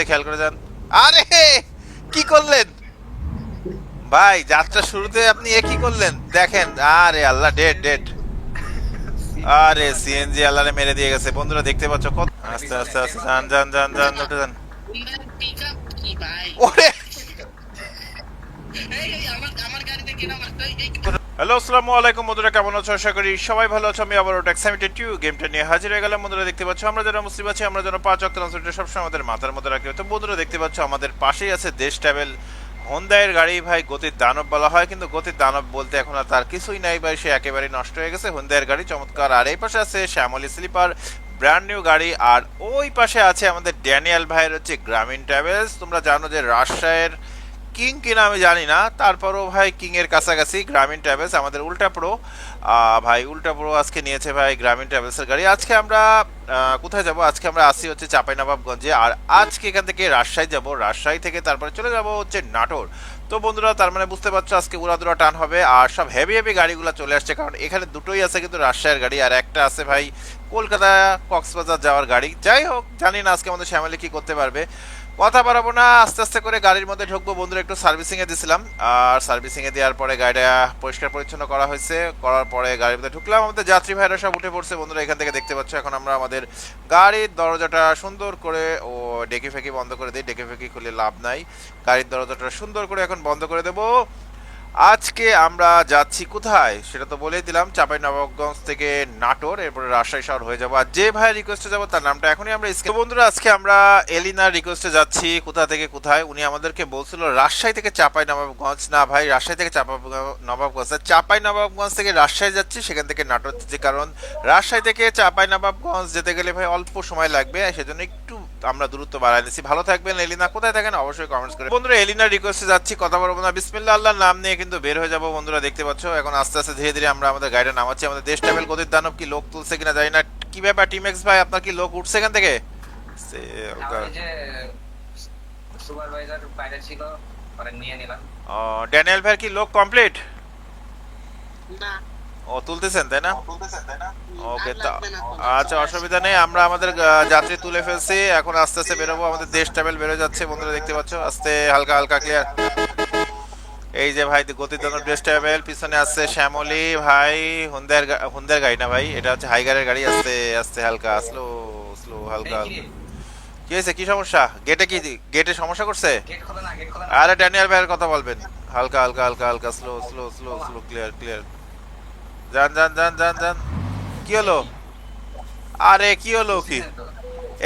খেয়াল করে যান। আরে কি করলেন ভাই, যাত্রা শুরুতে আপনি এ কি করলেন দেখেন। আরে আল্লাহ, ডেড ডেড। আরে সিএনজি আল্লাহরে মেরে দিয়ে গেছে বন্ধুরা, দেখতে পাচ্ছ কত আস্তে আস্তে আস্তে যান যান যান যান, উঠে যান। ওরে হ্যালো, আসসালামু আলাইকুম বন্ধুরা, কেমন আছো? আশা করি সবাই ভালো আছো। আমি আবার ট্যাক্সামিটেড টু গেমটা নিয়ে হাজির হয়ে গেলাম বন্ধুরা। দেখতে পাচ্ছ আমরা যারা মুসলিম আছি, আমরা যেন 5 ওয়াক্ত নামাজ সবসময় আমাদের মাথার মধ্যে রাখি। তো বন্ধুরা দেখতে পাচ্ছ আমাদের পাশেই আছে দেশ ট্রাভেল হোন্ডাইয়ের গাড়ি। ভাই গতির দানব বলা হয়, কিন্তু গতির দানব বলতে এখন আর তার কিছুই নাই ভাই, সে একেবারে নষ্ট হয়ে গেছে। হোন্ডাইয়ের গাড়ি চমৎকার। আর এই পাশে আছে শ্যামলী স্লিপার ব্র্যান্ড নিউ গাড়ি। আর ওই পাশে আছে আমাদের ড্যানিয়েল ভাইয়ের হচ্ছে গ্রামীণ ট্রাভেলস। তোমরা জানো যে রাজশাহীর কিং কিনা আমি জানি না, তারপরও ভাই কিং এর কাছাকাছি গ্রামীণ ট্রাভেলস। আমাদের উল্টা প্রো ভাই, উল্টা প্রো আজকে নিয়েছে ভাই গ্রামীণ ট্রাভেলসের গাড়ি। আজকে আমরা কোথায় যাব? আজকে আমরা আসি হচ্ছে চাঁপাইনবাবগঞ্জে। আর আজকে এখান থেকে রাজশাহী যাব, রাজশাহী থেকে তারপরে চলে যাব হচ্ছে নাটোর। তো বন্ধুরা তার মানে বুঝতে পারছো আজকে উড়াদুরা টান হবে। আর সব হেভি হেভি গাড়িগুলো চলে আসছে, কারণ এখানে দুটোই আছে কিন্তু রাজশাহীর গাড়ি, আর একটা আছে ভাই কলকাতা কক্সবাজার যাওয়ার গাড়ি। যাই হোক, জানি না আজকে আমাদের শ্যামলী কি করতে পারবে। কথা বাড়াবো না, আস্তে আস্তে করে গাড়ির মধ্যে ঢুকবো বন্ধুরা। একটু সার্ভিসিং এ দিয়েছিলাম, আর সার্ভিসিং এ দেওয়ার পরে গাড়িটা পরিষ্কার পরিচ্ছন্ন করা হয়েছে। করার পরে গাড়ির মধ্যে ঢুকলাম। আমাদের যাত্রী ভাইরা সব উঠে পড়ছে বন্ধুরা, এখান থেকে দেখতে পাচ্ছ। এখন আমরা আমাদের গাড়ির দরজাটা সুন্দর করে ডেকে ফেঁকি বন্ধ করে দিই। ডেকে ফেঁকি খুলে লাভ নাই, গাড়ির দরজাটা সুন্দর করে এখন বন্ধ করে দেবো। আজকে আমরা যাচ্ছি কোথায় সেটা তো বলেই দিলাম, চাঁপাইনবাবগঞ্জ থেকে নাটোর, এরপরে রাজশাহী শহর হয়ে যাবো। আর যে ভাইয়ের রিকোয়েস্টে যাবো তার নামটা এখনই আমরা বন্ধুরা আজকে আমরা এলিনার রিকোয়েস্টে যাচ্ছি। কোথা থেকে কোথায় উনি আমাদেরকে বলছিল রাজশাহী থেকে চাঁপাইনবাবগঞ্জ। না ভাই, রাজশাহী থেকে চাঁপাইনবাবগঞ্জ, চাঁপাইনবাবগঞ্জ থেকে রাজশাহী যাচ্ছি, সেখান থেকে নাটোর যাচ্ছি। কারণ রাজশাহী থেকে চাঁপাইনবাবগঞ্জ যেতে গেলে ভাই অল্প সময় লাগবে, সেজন্য একটু আমরা দূরত্ব বাড়াই নিচ্ছি। ভালো থাকবেন। এলিনা কোথায় থাকেন অবশ্যই কমেন্টস করে বন্ধুরা। এলিনার রিকোয়েস্টে যাচ্ছি, কথা বলবো না, বিসমিল্লাহ আল্লাহর নাম নিয়ে কিন্তু বের হয়ে যাবো বন্ধুরা। দেখতে পাচ্ছ এখন আস্তে আস্তে ধীরে ধীরে আমরা আমাদের গাড়িটা নামাচ্ছি। আমাদের দেশ ট্রাভেল গতির দানব কি লোক তুলছে কিনা জানি না। কি ব্যাপার টিমেক্স ভাই, আপনার কি লোক উঠছে এখান থেকে? সুপারভাইজার বাইরে ছিল, পরে নিয়ে নিলাম। ড্যানিয়েল ভাই কি লোক কমপ্লিট? না, ও তুলতেছেন তাই না? ওকে, আর লাগবে না তো। আচ্ছা অসুবিধা নেই, আমরা আমাদের যাত্রী তুলে ফেলছি। এখন আস্তে আস্তে বেরোবো, আমাদের দেশ ট্রাভেল বেরো যাচ্ছে বন্ধুরা, দেখতে পাচ্ছ। আস্তে হালকা হালকা ক্লিয়ার। এই যে ভাই গতিদানব দেশ ট্রাভেল, পিছনে আসছে শ্যামলী ভাই হুন্দার গাড়ি না ভাই, এটা হচ্ছে হাইগারের গাড়ি। আস্তে আস্তে হালকা স্লো স্লো হালকা। কি হয়েছে, কি সমস্যা? গেটে কি গেটে সমস্যা করছে? গেট খোলা না, গেট খোলা না। আরে ড্যানিয়েল ভাইয়ের কথা বলবেন। হালকা হালকা হালকা হালকা slow slow slow slow clear clear. যান যান যান যান যান। কি হলো? আরে কি হলো কি?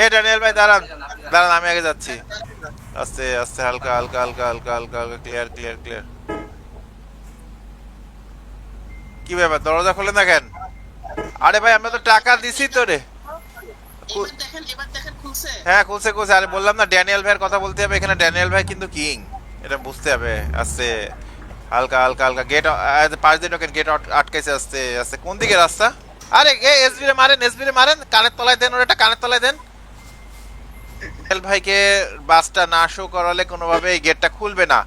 এ ড্যানিয়েল ভাই দাঁড়ান দাঁড়ান, আমি আগে যাচ্ছি। আস্তে আস্তে হালকা হালকা হালকা হালকা হালকা হালকা ক্লিয়ার ক্লিয়ার ক্লিয়ার। কি ব্যাপার, দরজা খোলে না কেন? আরে ভাই আমরা তো টাকা দিছি তো রে। এবার দেখেন খুলছে। হ্যাঁ খুলছে খুলছে। আরে বললাম না ড্যানিয়েল ভাইয়ের কথা বলতে হবে, এখানে ড্যানিয়েল ভাই কিন্তু কিং, এটা বুঝতে হবে। আস্তে হালকা হালকা হালকা গেট পাশ দিয়ে ঢোকেন, গেট আটকাইছে। আস্তে আস্তে কোন দিকে রাস্তা? আরে এসবি রে মারেন, এসবি রে মারেন, কানের তলায় দেন, ওর একটা কানের তলায় দেন। ড্যানিয়েল ভাইকে বাসটা না শো করালে কোনোভাবে এই গেটটা খুলবে না।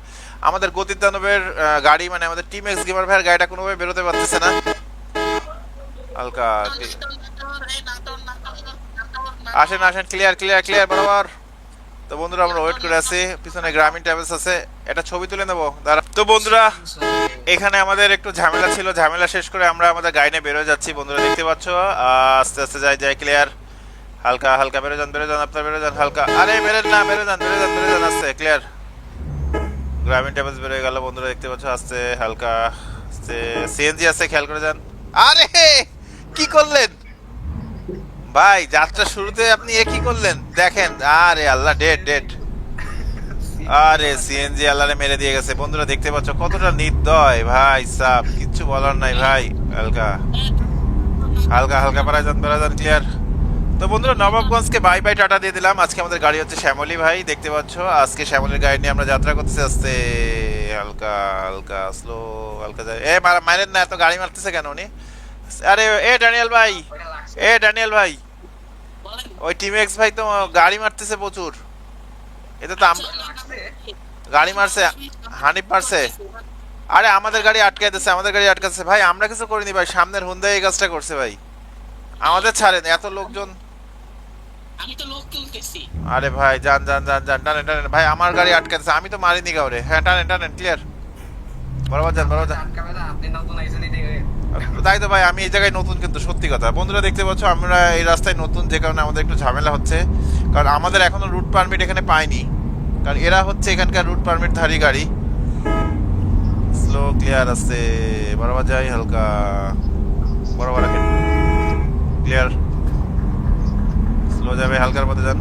আমাদের গতির দানবের গাড়ি মানে আমাদের টিম এক্স গেমার ভাইয়ের গাড়িটা কোনোভাবে বেরোতে পারতেছে না। হালকা আসেন আসেন, ক্লিয়ার ক্লিয়ার ক্লিয়ার বরাবর। তো বন্ধুরা আমরা ওয়েট করে আছি, পিছনে গ্রামীণ ট্রাভেলস আছে, এটা ছবি তুলে নেবো দাঁড়া। তো বন্ধুরা এখানে আমাদের একটু ঝামেলা ছিল, ঝামেলা শেষ করে আমরা আমাদের গাড়ি নিয়ে বেরোয় যাচ্ছি বন্ধুরা, দেখতে পাচ্ছ। আস্তে আস্তে যাই যাই ক্লিয়ার। হালকা হালকা বেরো যান আপনার বেরো যান হালকা। আরে বেরোন না, বেরো যান বেরো যান বেরো যান। আস্তে ক্লিয়ার। গ্রামীণ ট্রাভেলস বেরোয় গেল বন্ধুরা, দেখতে পাচ্ছ। আস্তে হালকা আস্তে, সিএনজি আছে খেয়াল করে যান। আরে কি করলেন ভাই, যাত্রা শুরুতে আপনি এ কি করলেন দেখেন। আরে আল্লাহ, ডেড ডেড। আরে সিএনজি আল্লাহরে মেরে দিয়ে গেছে বন্ধুরা, দেখতে পাচ্ছ কতটা নির্দয় ভাই সাব, কিচ্ছু বলার নাই ভাই। হালকা হালকা হালকা বেড়া যান ক্লিয়ার। তো বন্ধুরা নবাবগঞ্জকে বাই বাই টাটা দিয়ে দিলাম। আজকে আমাদের গাড়ি হচ্ছে শ্যামলী ভাই, দেখতে পাচ্ছ। আজকে শ্যামলীর গাড়ি নিয়ে আমরা যাত্রা করতেছি। আস্তে হালকা হালকা স্লো হালকা যায়। মারেন না, এত গাড়ি মারতেছে কেন উনি? আরে এ ড্যানিয়েল ভাই, ওইটা লাগছে। এ ড্যানিয়েল ভাই, ওই টিম এক্স ভাই তো গাড়ি মারতেছে প্রচুর। এটা তো লাগছে। গাড়ি মারছে, হানিফ মারছে। আরে আমাদের গাড়ি আটকাই দিচ্ছে, আমাদের গাড়ি আটকাচ্ছে ভাই, আমরা কিছু করিনি ভাই, সামনের হুন্ডাই এই কাজটা করছে ভাই। আমাদের ছাড়েন, এত লোকজন। আমি তো লোক তুলতেছি। আরে ভাই যান যান যান যান, টানেন টানেন ভাই, আমার গাড়ি আটকাচ্ছে, আমি তো মারিনি কাউরে। হ্যাঁ টানেন টানেন, ক্লিয়ার, বরাবর যান বরাবর যান। আটকাবে না, আপনি নতুন আইছেন এদিকে। তাই তো ভাই, আমি এই জায়গায় নতুন, কিন্তু সত্যি কথা বন্ধুরা দেখতে পাচ্ছ আমরা এই রাস্তায় নতুন, যে কারণে আমাদের একটু ঝামেলা হচ্ছে, কারণ আমাদের এখনো রুট পারমিট এখানে পাইনি, কারণ এরা হচ্ছে এখানকার রুট পারমিট ধারী গাড়ি। স্লো ক্লিয়ার আছে, বরাবর যাই, হালকা বরাবর রাখেন, ক্লিয়ার, স্লো যাবে, হালকার মধ্যে যান,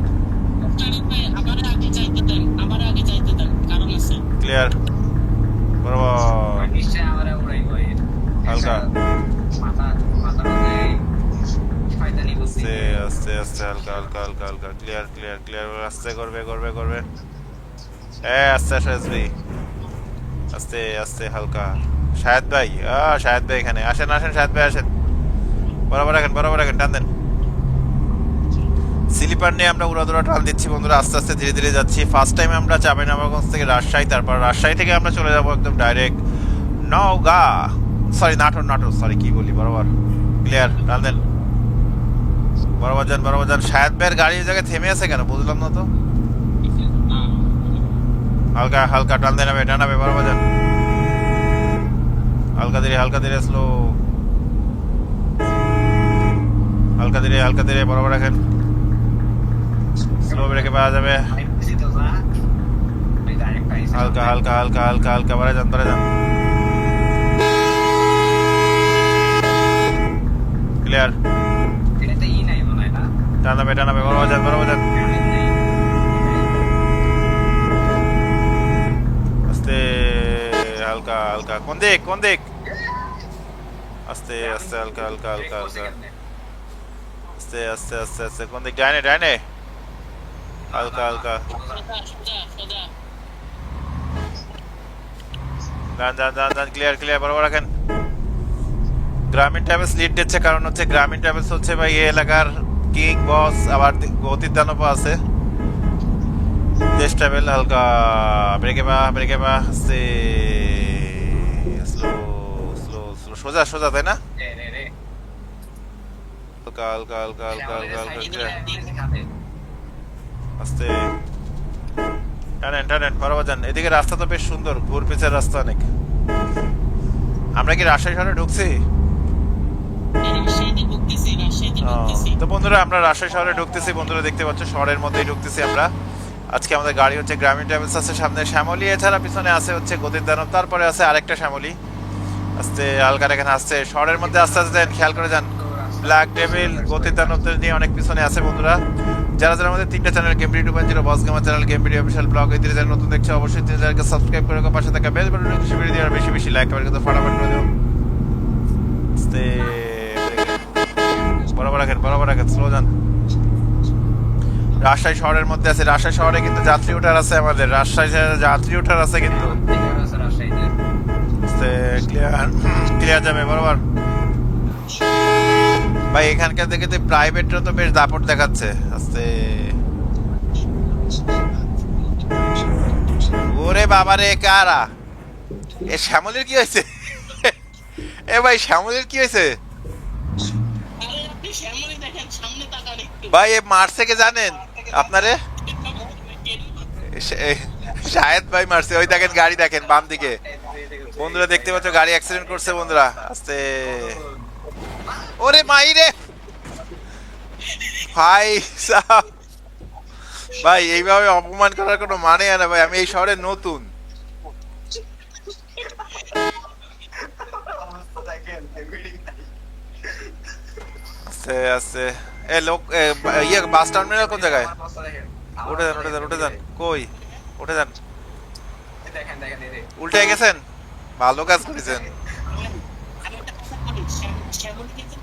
তারিক ভাই আমার আগে যাইতে দেন, আমার আগে যাইতে দেন, কারণ আছে। ক্লিয়ার, বরাবর, নিশ্চয় আমরা উড়াই কই হালকা। মাথা মাথার মধ্যে শয়তানি বুদ্ধি। আস্তে আস্তে আস্তে, হালকা হালকা হালকা হালকা, ক্লিয়ার ক্লিয়ার ক্লিয়ার, আস্তে করবে করবে করবে, আস্তে আস্তে আসবি, আস্তে আস্তে হালকা। শাহেদ ভাই, শাহেদ ভাই এখানে আসেন, আসেন শাহেদ ভাই আসেন, বরাবর রাখেন বরাবর রাখেন, টান দেন। স্লিপার নিয়ে আমরা উড়াদুরা টান দিচ্ছি বন্ধুরা, আস্তে আস্তে ধীরে ধীরে যাচ্ছি। ফার্স্ট টাইম আমরা চাঁপাইনবাবগঞ্জ থেকে রাজশাহী, তারপর রাজশাহী থেকে আমরা চলে যাবো একদম direct Naogaon, sorry Natore, Natore sorry, কি বলি, বরাবর ক্লিয়ার, টান দেন, বরাবর যান বরাবর যান। শাহেদ ভাইয়ের গাড়ি এই জায়গায় থেমে আছে কেন বুঝলাম না তো, হালকা হালকা টান দেন, টানাবে, বরাবর যান, হালকা ধীরে স্লো, হালকা ধীরে বরাবর রাখেন, স্লো ব্রেকে পাওয়া যাবে, আইছি তো যা এই ডাইরেক্ট আইছি। হালকা হালকা হালকা হালকা হালকা, বাড়ে যান বাড়ে যান, ক্লিয়ার, এটাতে ই নাই মনে হয় না। টানাবে বরাবর যান বরাবর যান, আস্তে হালকা হালকা, কোন দিক কোন দিক, আস্তে আস্তে হালকা হালকা হালকা হালকা, আস্তে আস্তে আস্তে আস্তে, কোন দিক, ডাইনে ডাইনে, হালকা হালকা, সোজা সোজা সোজা। যান যান যান যান, ক্লিয়ার ক্লিয়ার, বরাবর রাখেন। গ্রামীণ ট্রাভেলস লিড দিচ্ছে, কারণ হচ্ছে গ্রামীণ ট্রাভেলস হচ্ছে ভাই এই এলাকার কিং বস, আবার গতির দানবও আছে। দেশ ট্রাভেল, হালকা ব্রেকে বা আস্তে, স্লো স্লো স্লো, সোজা সোজা, তাই না, রে রে রে হালকা হালকা হালকা হালকা হালকা হালকা, clear, খাতে আস্তে টানেন টানেন, বরাবর যান। এদিকে রাস্তা তো বেশ সুন্দর, ঘুর পিছের রাস্তা অনেক। আমরা কি রাজশাহী শহরে ঢুকছি? রাজশাহীতে ঢুকতেছি, রাজশাহীতে ঢুকতেছি। তো বন্ধুরা আমরা রাজশাহী শহরে ঢুকতেছি, বন্ধুরা দেখতে পাচ্ছ শহরের মধ্যেই ঢুকতেছি আমরা। আজকে আমাদের গাড়ি হচ্ছে গ্রামীণ ট্রাভেলস আছে, সামনে শ্যামলী, এছাড়া পিছনে আছে হচ্ছে গতির দানব, তারপরে আছে আরেকটা শ্যামলী। আস্তে হালকা এখানে আসছে শহরের মধ্যে, আস্তে আস্তে যান, খেয়াল করে যান। ব্ল্যাক ডেভিল, গতির দানবদের নিয়ে অনেক পিছনে আছে বন্ধুরা। যারা যারা আমাদের তিনটা channel, game video 2.0, boss gamer channel, game video official blog, এই তিনটা চ্যানেল নতুন দেখছে অবশ্যই তিন চ্যানেলকে সাবস্ক্রাইব করে রাখো, পাশে থাকা বেল বাটনে খুশি ভিডিও দিয়ে বেশি বেশি লাইক করে কিন্তু ফটাফট করে দাও। আস্তে বরাবর রাখেন, স্লো যান। রাজশাহী শহরের মধ্যে আছে, রাজশাহী শহরে কিন্তু যাত্রী ওঠার আছে, আমাদের রাজশাহী শহরে যাত্রী ওঠার আছে কিন্তু। ক্লিয়ার ক্লিয়ার যাবে বরাবর ভাই। এখানকার দেখে প্রাইভেটরা তো বেশ দাপট দেখাচ্ছে, আস্তে। ওরে বাবা রে, কারা এ, শ্যামলের কি হয়েছে? এ ভাই শ্যামলের কি হয়েছে আরে আপনি শ্যামলী দেখেন, সামনে তাকান একটু। ভাই? এ মারছে কে জানেন আপনারে? শাহেদ ভাই মারছে, ওই দেখেন গাড়ি, দেখেন বাম দিকে বন্ধুরা, দেখতে পাচ্ছ গাড়ি অ্যাক্সিডেন্ট করছে বন্ধুরা, আস্তে। ওরে মাই রে ভাই সাহেব, ভাই এইভাবে অপমান করার কোনো মানে হয় না ভাই, আমি এই শহরে নতুন। আস্তে আস্তে, এ লোক, ইয়ে বাস টার্মিনাল কোন জায়গায়? উঠে যান, কই উঠে যান, উল্টে গেছেন, ভালো কাজ করেছেন। আমি একটা কথা বলি, শ্যামলী কিন্তু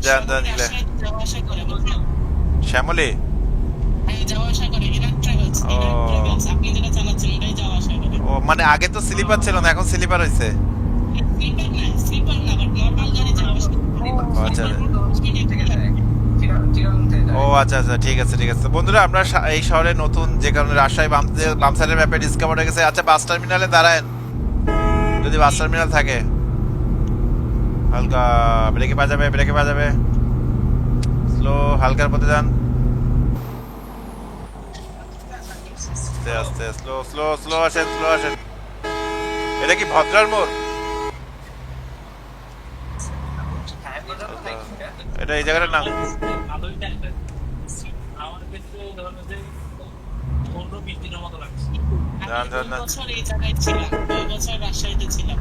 যান রাজশাহীতে যাওয়া আসা করে, বুঝলেন? শ্যামলী, হ্যাঁ, যাওয়া আসা করে, ইরাক ট্রাভেলস, ইরাক ট্রাভেলস, আপনি যেটা চালাচ্ছেন ওটাই যাওয়া আসা করে। ও মানে আগে তো স্লিপার ছিল না, এখন স্লিপার হয়েছে। স্লিপার না, বাট নরমাল গাড়ি যাওয়া আসা করে। আচ্ছা ও আচ্ছা আচ্ছা, ঠিক আছে ঠিক আছে। তো বন্ধুরা আমরা এই শহরে নতুন, যে কারণে রাজশাহী বাম সাইডের ম্যাপে ডিসকভার হয়ে গেছে। আচ্ছা বাস টার্মিনালে দাঁড়ায়েন, যদি বাস টার্মিনাল থাকে, হালকা ব্রেকে বাজাবে স্লো, হালকার পথে যান। আস্তে আস্তে, স্লো স্লো স্লো আসেন, স্লো আসেন। এটা কি ভদ্রার মোড়? হ্যাঁ, বোঝা তো নাকি এটা? এটা এই জায়গাটার নাম? ভালোই টাইপের। আমার ক্ষেত্রে ধরো যে 15-20 দিনের মতো লাগছে। যান, যান, যান। 2 বছর এই জায়গায় ছিলাম, 2 বছর রাজশাহীতে ছিলাম।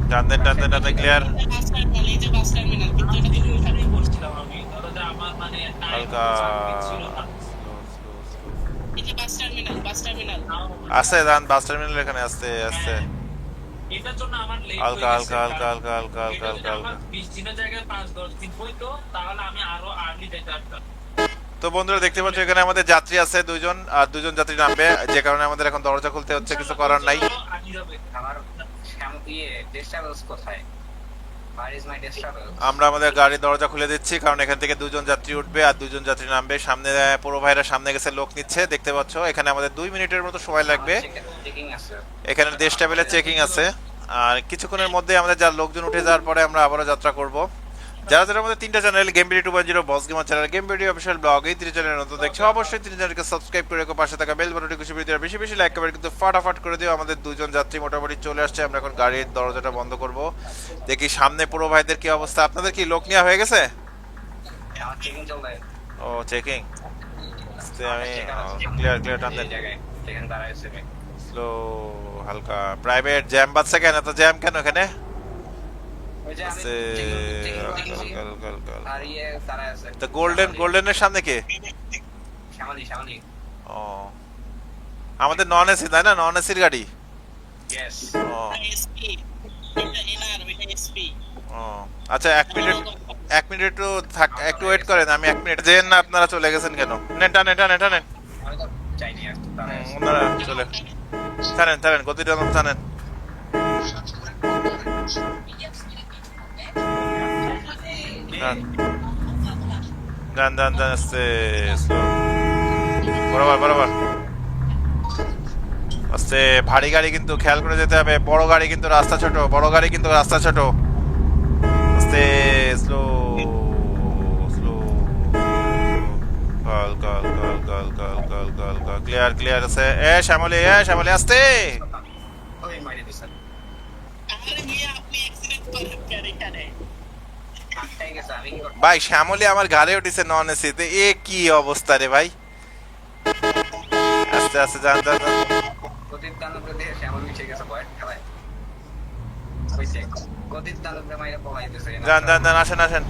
টান দেন, টান দেন, টান দেন, ক্লিয়ার। বাস টার্মিনাল, এই যে বাস টার্মিনাল, কিন্তু এটা তুমি ওখানেই বসছিলাম আমি। ধরো যে আমার মানে টাইম হালকা ছিল না। Slow slow slow. এই যে বাস টার্মিনাল, বাস টার্মিনাল। আছে, যান বাস টার্মিনাল এখানে আসতে আসতে। এটার জন্য আমার লেট হালকা হয়ে হালকা গেছে। হালকা হালকা হালকা হালকা এটা যদি হালকা হালকা। আমার 20 দিনের জায়গায় 5-10 দিন হইতো, তাহলে আমি আরো আর্লি যেতে পারতাম। তো বন্ধুরা দেখতে পাচ্ছ এখানে আমাদের যাত্রী আছে 2 জন, আর 2 জন যাত্রী নামবে, যে কারণে আমাদের এখন দরজা খুলতে হচ্ছে, কিছু করার নাই। আর্লি যাবে। আমার ডেস্ক ট্রাভেলস কোথায়? Where is my desk travels? আমরা আমাদের গাড়ির দরজা খুলে দিচ্ছি, কারণ এখান থেকে 2 জন যাত্রী উঠবে আর 2 জন যাত্রী নামবে। সামনে পুরো ভাইরা সামনে গেছে, লোক নিচ্ছে, দেখতে পাচ্ছ। এখানে আমাদের 2 মিনিটের মতো সময় লাগবে। চেকিং আছে। এখানে দেশ ট্রাভেলের চেকিং আছে, আর কিছুক্ষণের মধ্যে আমাদের যা লোকজন উঠে যাওয়ার পরে আমরা আবারও যাত্রা করব। যারা যারা আমাদের 3টা channel, game video 2.0, boss gamer channel, game video official blog, এই 3 চ্যানেল নতুন দেখছো, অবশ্যই 3 চ্যানেলকে সাবস্ক্রাইব করে রেখো, পাশে থাকা বেল বাটনটি খুশি ভিডিও বেশি বেশি লাইক করবে, কিন্তু ফাটাফাট করে দিও। আমাদের 2 জন যাত্রী মোটামুটি চলে আসছে, আমরা এখন গাড়ির দরজাটা বন্ধ করব। দেখি সামনে পুরো ভাইদের কি অবস্থা। আপনাদের কি লোক নেওয়া হয়ে গেছে? আমার চেকিং চলবে। ও চেকিং, আমি ক্লিয়ার ক্লিয়ার টান দেন। এই জায়গায় এখানে দাঁড়াইছে আমি। স্লো, হালকা। প্রাইভেট জ্যাম বাজছে কেন? এত জ্যাম কেন এখানে? ওই যে আমি আস্তে, হালকা হালকা হালকা হালকা। আর ইয়ে দাঁড়ায় আছে। তো গোল্ডেনের সামনে কে? শ্যামলী। ও, আমাদের নন এসি তাই না? নন এসির গাড়ি। ইয়েস। ও এসপি, এটা এনআর, এটা এসপি। ও আচ্ছা, 1 মিনিট একটু থাক, একটু ওয়েট করেন, আমি 1 মিনিট। যেন না আপনারা চলে গেছেন কেন? নেন টানেন টানেন টানেন। আমি তো চাইনি আর দাঁড়ায় আছে। ওনারা চলে টানেন টানেন, গতিটা টানেন। ডান ডান ডান ডান, আস্তে স্লো, বরাবর বরাবর আস্তে। ভারী গাড়ি কিন্তু খেয়াল করে যেতে হবে, বড় গাড়ি কিন্তু রাস্তা ছোট, বড় গাড়ি কিন্তু রাস্তা ছোট। আস্তে, স্লো স্লো, হালকা হালকা হালকা হালকা হালকা হালকা হালকা। ক্লিয়ার ক্লিয়ার আছে। শ্যামলী আস্তে। ওই মাইরে দিছেন। আরে মিয়া, আপনি অ্যাক্সিডেন্ট করেন কেন এখানে? আটটাই গেছে, আমি কি করব? ভাই শ্যামলী আমার গাড়ি উঠেছে নন এসিতে, এ কি অবস্থা রে ভাই। আস্তে আস্তে যান যান যান। গতির দানবে দিয়ে শ্যামল মিশে গেছে বয়ের খেলায়। হইছে গতির দানবে মাইরা পলাই দিছে। যান যান যান, আসেন আসেন।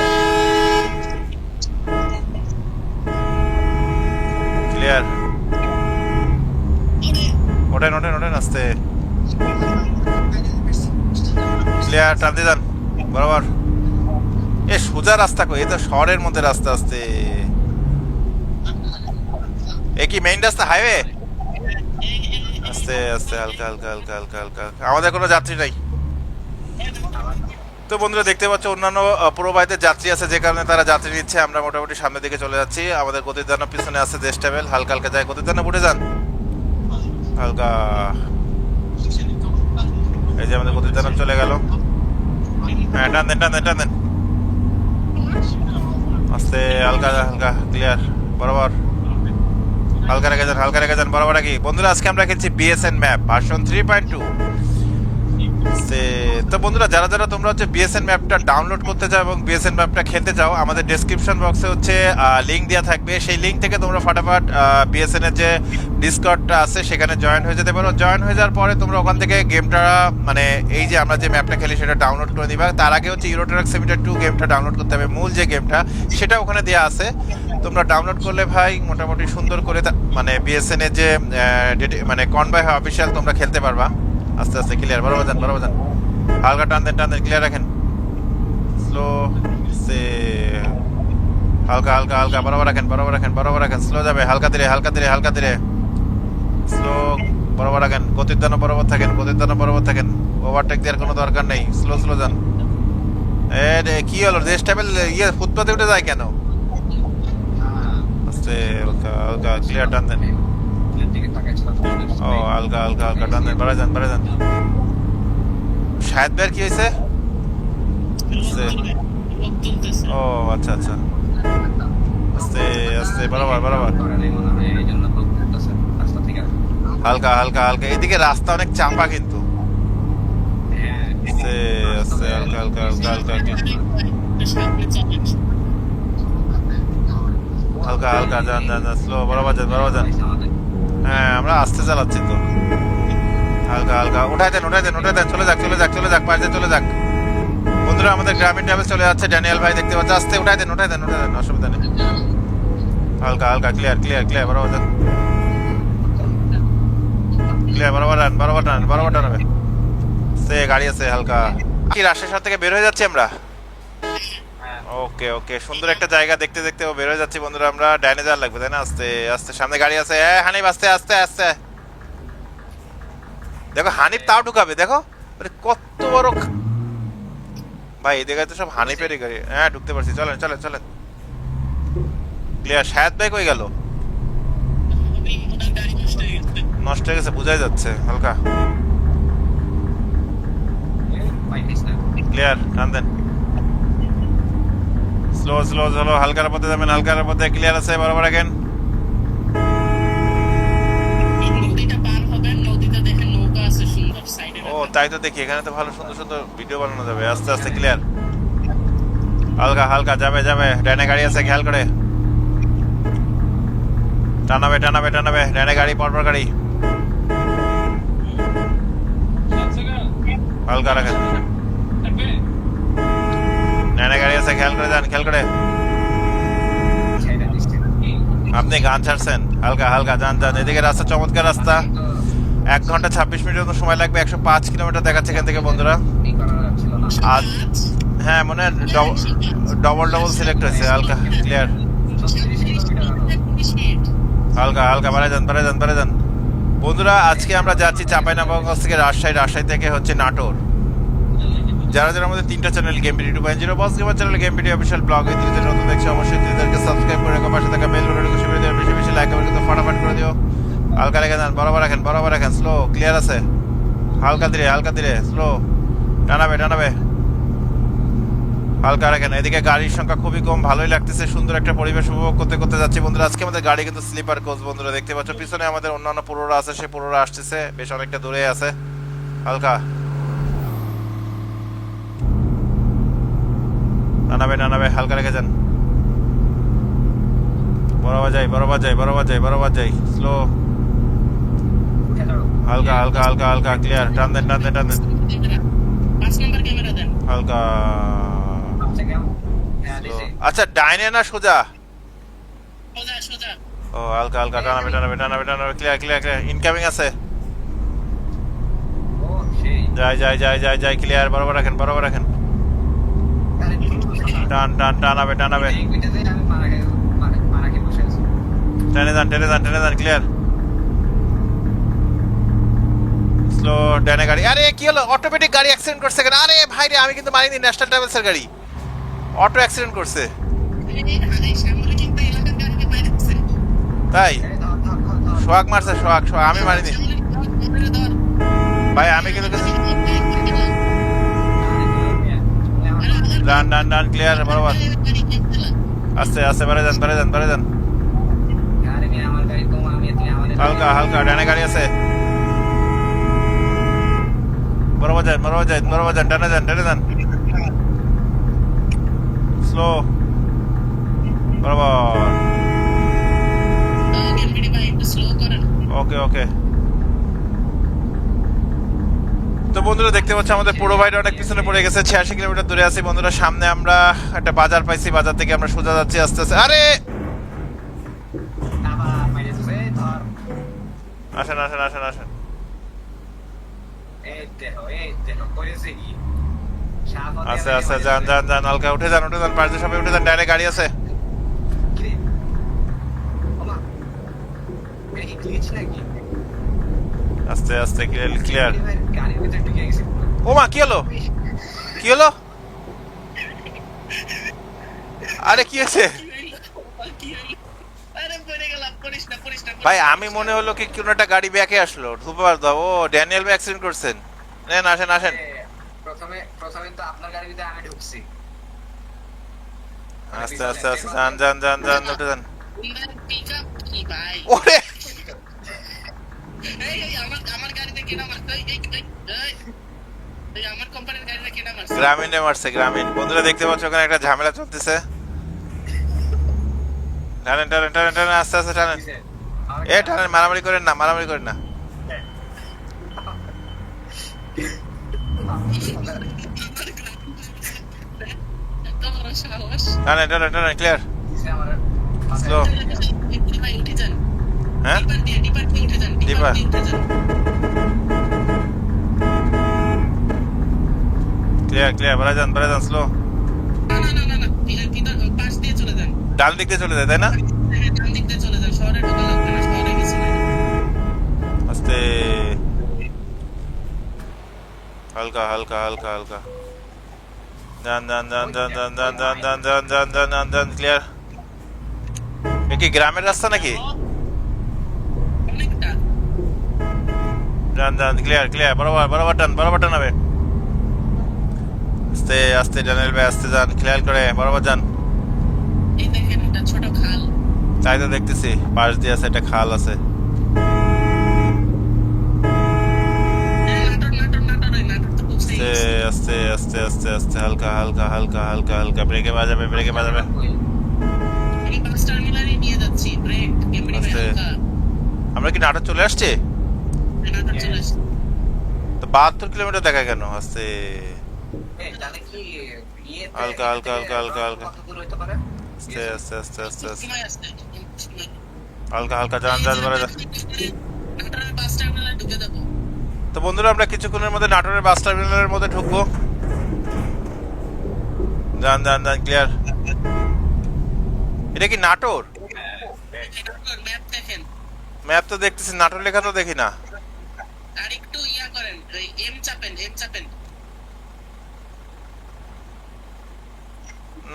ক্লিয়ার। ওঠেন ওঠেন ওঠেন, আস্তে। ক্লিয়ার, টানতে যান বরাবর। এ সোজা রাস্তা কই? এ তো শহরের মধ্যে রাস্তা। আস্তে, এ কি মেইন রাস্তা, হাইওয়ে? আস্তে আস্তে, হালকা হালকা হালকা হালকা হালকা। আমাদের কোনো যাত্রী নাই। তো বন্ধুরা দেখতে পাচ্ছ অন্যান্য প্রোভাইডার যাত্রী আছে, যে কারণে তারা যাত্রী নিচ্ছে। আমরা মোটামুটি সামনের দিকে চলে যাচ্ছি। আমাদের গতির দানব পিছনে আছে, দেশ ট্রাভেল। হালকা হালকা যায়, গতির দানব উঠে যান হালকা। এই যে আমাদের গতির দানব চলে গেল। হ্যাঁ, টান দেন টান দেন টান দেন, আস্তে, হালকা হালকা। ক্লিয়ার, বরাবর। হালকা রেখে যান, হালকা রেখে যান, বরাবর রাখি। বন্ধুরা আজকে আমরা খেলছি বিএসএন ম্যাপ ভার্সন 3.2। তো বন্ধুরা যারা যারা তোমরা হচ্ছে বিএসএন ম্যাপটা ডাউনলোড করতে চাও এবং বিএসএন ম্যাপটা খেলতে চাও, আমাদের ডেসক্রিপশন বক্সে হচ্ছে লিঙ্ক দেওয়া থাকবে। সেই লিঙ্ক থেকে তোমরা ফাটাফাট বিএসএন এর যে ডিসকর্ডটা আছে সেখানে জয়েন হয়ে যেতে পারো। জয়েন হয়ে যাওয়ার পরে তোমরা ওখান থেকে গেমটা, মানে এই যে আমরা যে ম্যাপটা খেলি সেটা ডাউনলোড করে নিবা। তার আগে হচ্ছে ইউরো ট্রাক সিমিটার 2 গেমটা ডাউনলোড করতে হবে, মূল যে গেমটা সেটা ওখানে দেওয়া আছে। তোমরা ডাউনলোড করলে ভাই মোটামুটি সুন্দর করে মানে বিএসএন এর যে মানে কনভয় হয় অফিসিয়াল, তোমরা খেলতে পারবা। আস্তে আস্তে, ক্লিয়ার, বরাবর যান বরাবর যান। হালকা টান দেন ক্লিয়ার রাখেন। স্লো সে, হালকা হালকা হালকা, বরাবর রাখেন বরাবর রাখেন বরাবর রাখেন। স্লো যাবে, হালকা ধীরে হালকা ধীরে হালকা ধীরে। স্লো, বরাবর রাখেন। গতির দানব বরাবর থাকেন, গতির দানব বরাবর থাকেন। ওভারটেক দেওয়ার কোনো দরকার নেই। স্লো স্লো যান। কি হলো, দেশ ট্রাভেল ইয়ে ফুটপাতে উঠে যায় কেন? আস্তে, হালকা হালকা, ক্লিয়ার টান দেন। ও হালকা হালকা হালকা টান দেন, বাড়া যান বাড়া যান। শাহেদ ভাইয়ের কি হয়েছে? লোক তুলতেছে। ও আচ্ছা আচ্ছা, আস্তে আস্তে বরাবর বরাবর করে নাই মনে হয় এই জন্য লোক ঢুকতেছে রাস্তা থেকে হালকা হালকা হালকা এদিকে রাস্তা অনেক চাপা কিন্তু হ্যাঁ আস্তে আস্তে হালকা হালকা হালকা হালকা সামনে চালান হালকা হালকা যান যান স্লো বরাবর যান হ্যাঁ আমরা আস্তে চালাচ্ছি তো হালকা হালকা উঠাই দেন উঠাই দেন উঠাই দেন চলে যাক চলে যাক চলে যাক পাশে চলে যাক বন্ধুরা আমাদের গ্রামীণ ট্রাভেল চলে যাচ্ছে ড্যানিয়েল ভাই দেখতে পাচ্ছে আস্তে উঠাই দেন উঠাই দেন উঠাই দেন অসুবিধা নেই হালকা হালকা ক্লিয়ার ক্লিয়ার ক্লিয়ার বরাবর যান ক্লিয়ার বরাবর রান বরাবর টান বরাবর টানাবে সে গাড়ি আছে হালকা কি রাশের সাথে থেকে বের হয়ে যাচ্ছি আমরা ওকে ওকে সুন্দর একটা জায়গা দেখতে দেখতে বের হয়ে যাচ্ছি বন্ধুরা আমরা ডাইনে যাওয়ার লাগবে তাই না আস্তে আস্তে সামনে গাড়ি আছে হানিফ আস্তে আস্তে আস্তে দেখো হানিফ তাও ঢুকাবে দেখো কত বড় ভাই এই জায়গায় তো সব হানিফেরই গাড়ি হ্যাঁ ঢুকতে পারছি চলেন চলেন চলেন ক্লিয়ার শায়দ ভাই কই গেল ওনার গাড়ি নষ্ট হয়ে গেছে নষ্ট হয়ে গেছে বোঝাই যাচ্ছে হালকা ক্লিয়ার টান দেন স্লো স্লো স্লো হালকার পথে যাবেন হালকার পথে ক্লিয়ার আছে বরাবর আগেন নদীটা পার হবেন নদীতে দেখেন নৌকা আছে সুন্দর সাইডে ও তাই তো দেখি এখানে তো ভালো সুন্দর সুন্দর ভিডিও বানানো যাবে আস্তে আস্তে ক্লিয়ার হালকা হালকা যাবে যাবে ডাইনে গাড়ি আছে খেয়াল করে টানাবে টানাবে টানাবে ডাইনে গাড়ি পরপর গাড়ি হালকা রাখেন ডাইনে গাড়ি আছে খেয়াল করে যান খেয়াল করে আপনি গান ছাড়ছেন হালকা হালকা যান যান এদিকে রাস্তা চমৎকার রাস্তা 1 ঘন্টা 26 মিনিটের মতো সময় লাগবে 105 কিলোমিটার দেখাচ্ছে এখান থেকে বন্ধুরা আজ হ্যাঁ মনে হয় ডবল ডবল সিলেক্ট হয়েছে হালকা ক্লিয়ার হালকা হালকা বাড়াই যান বাড়াই যান বাড়াই যান বন্ধুরা আজকে আমরা যাচ্ছি চাঁপাইনবাবগঞ্জ থেকে রাজশাহী রাজশাহী থেকে হচ্ছে নাটোর যারা যারা আমাদের 3টা channel game video 2.0 boss gamer channel game video official blog এই দিকে নতুন দেখছো অবশ্যই দিদেরকে সাবস্ক্রাইব করে রাখো পাশে থাকা বেল নোটিফিকেশন করে দিও বেশি বেশি লাইক করে কিন্তু ফটাফট করে দিও হালকা রেখে যান বরাবর রাখেন স্লো ক্লিয়ার আছে হালকা ধীরে স্লো টানাবে টানাবে হালকা রাখেন এদিকে গাড়ির সংখ্যা খুবই কম ভালোই লাগতেছে সুন্দর একটা পরিবেশ উপভোগ করতে করতে যাচ্ছি বন্ধুরা আজকে আমাদের গাড়ি কিন্তু স্লিপার কোচ বন্ধুরা দেখতে পাচ্ছ পিছনে আমাদের অন্যান্য পুরোরা আছে সেই পুরোরা আসতেছে বেশ অনেকটা দূরে আছে হালকা টানাবে হালকা রেখে যান বরাবর যাই স্লো হালকা হালকা ক্লিয়ার টান দেন 5 নাম্বার ক্যামেরা দেন হালকা আচ্ছা ডাইনে না সোজা সোজা সোজা ও হালকা টানাবে ক্লিয়ার ইনকামিং আছে যাই ক্লিয়ার বরাবর রাখেন টানাবে টেনে যান ক্লিয়ার স্লো ডানে গাড়ি আরে কি হলো অটোমেটিক গাড়ি অ্যাক্সিডেন্ট করছে কেন আরে ভাই রে আমি কিন্তু মারিনি ন্যাশনাল ট্রাভেলস এর গাড়ি অটো অ্যাক্সিডেন্ট করছে তাই সোহাগ মারছে সোহাগ আমি মারিনি ভাই আমি কিন্তু ডান ক্লিয়ার বরাবর আস্তে বাড়ে যান হালকা ডানে গাড়ি আছে বরাবর যান টানে যান স্লো বরাবর ওকে তো বন্ধুরা দেখতে পাচ্ছ আমাদের পুরো ভাইটা অনেক পিছনে পড়ে গেছে 86 কিলোমিটার দূরে আছি বন্ধুরা সামনে আমরা একটা বাজার পাইছি বাজার থেকে আমরা সোজা যাচ্ছি আস্তে আরে আসেন আচ্ছা যান হালকা উঠে যান পাশে সবাই উঠে যান ডাইরেক্ট গাড়ি আছে আস্তে ক্লিয়ার ওমা কি হলো আরে কি আছে ভাই আমি মনে হলো কি কোন একটা গাড়ি ব্যাকে আসলো ধুপার দাও ও ড্যানিয়েল ভাই অ্যাক্সিডেন্ট করছেন নেন আসেন প্রথমে তো আপনার গাড়িতে আমি ঢুকছি আস্তে আস্তে আস্তে যান যান যান যান উঠে যান। পিক আপ কি ভাই? ওরে এই আমার গাড়িতে কেনা মারছে, এই আমার কোম্পানির গাড়িতে কেনা মারছে। গ্রামীণে মারছে, গ্রামীণ। বন্ধুরা দেখতে পাচ্ছ ওখানে একটা ঝামেলা চলতেছে। টানেন টানেন টানেন টানেন, আস্তে আস্তে টানেন। এ টানেন, মারামারি করেন না, মারামারি করেন না। এত বড় সাহস। টানেন টানেন টানেন, ক্লিয়ার। স্লো। ভাই উঠে যান, হ্যাঁ ডিপার দিয়ে উঠে যান, ডিপার। দিয়ে উঠে যান। ক্লিয়ার ক্লিয়ার, বাড়া যান স্লো। না না না না না, ভিতর পাশ দিয়ে চলে যান। ডান দিক দিয়ে চলে যায়, তাই না? হ্যাঁ, ডান দিক দিয়ে চলে যান, শহরে ঢোকা লাগবে না, শহরে কিছু নাই। আস্তে, হালকা হালকা হালকা হালকা। যান যান যান যান যান যান যান যান যান যান যান যান যান, ক্লিয়ার। এ কি গ্রামের রাস্তা নাকি? অনেকটা। যান যান, ক্লিয়ার ক্লিয়ার, বরাবর বরাবর টান, বরাবর টান হবে। আস্তে আস্তে টানেল ভাই, আস্তে যান, ক্লিয়ার করে বরাবর যান। এই দেখেন একটা ছোট খাল। তাই তো দেখতেছি, পাশ দিয়ে আছে একটা খাল আছে। হ্যাঁ, নাটোর তো খুব আস্তে safe। আস্তে আস্তে আস্তে আস্তে, হালকা হালকা হালকা হালকা হালকা, ব্রেকে বাজাবে, ব্রেকে বাজাবে। আমি বাস টার্মিনালে নিয়ে যাচ্ছি, ব্রেক এমনি ভাই আস্তে। হালকা। আমরা কি নাটক চলে আসছি? নাটোর চলে আসছে। তো 72 কিলোমিটার দেখা কেন? আস্তে হালকা হালকা হালকা হালকা হালকা, আস্তে আস্তে আস্তে আস্তে আস্তে, সময় আসছে, সময়। হালকা হালকা যান যান বড় যান। নাটোরের বাস টার্মিনালে ঢুকে যাবো। তো বন্ধুরা আমরা কিছুক্ষণের মধ্যে নাটোরের বাস টার্মিনালের মধ্যে ঢুকবো। যান যান যান, ক্লিয়ার। এটা কি নাটোর? ম্যাপ দেখেন, ম্যাপ তো দেখতেছি, নাটোর লেখা তো দেখি না। আর একটু ইয়া করেন, ওই এম চাপেন, এম চাপেন।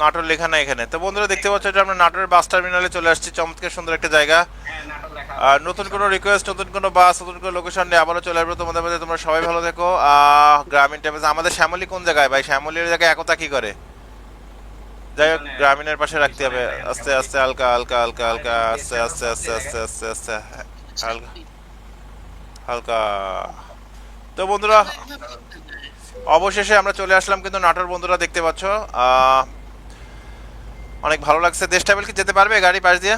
নাটোর লেখা না এখানে। তো বন্ধুরা দেখতে পাচ্ছ যে আমরা নাটোরের বাস টার্মিনালে চলে আসছি, চমৎকার সুন্দর একটা জায়গা। আর নতুন কোনো রিকোয়েস্ট, নতুন কোনো বাস, নতুন কোনো লোকেশন নিয়ে আবারও চলে আসবো তোমাদের মধ্যে। তোমরা সবাই ভালো থেকো। গ্রামীণ টাইমস। আমাদের শ্যামলী কোন জায়গায় ভাই? শ্যামলীর জায়গায় একতা কি করে? যাই হোক, গ্রামীণের পাশে রাখতে হবে। আস্তে আস্তে, হালকা হালকা হালকা হালকা, আস্তে আস্তে আস্তে আস্তে আস্তে আস্তে, হালকা হালকা। তো বন্ধুরা অবশেষে আমরা চলে আসলাম কিন্তু নাটোর। বন্ধুরা দেখতে পাচ্ছ অনেক ভালো লাগছে। দেশ ট্রাভেল কি যেতে পারবে গাড়ি পাশ দিয়ে?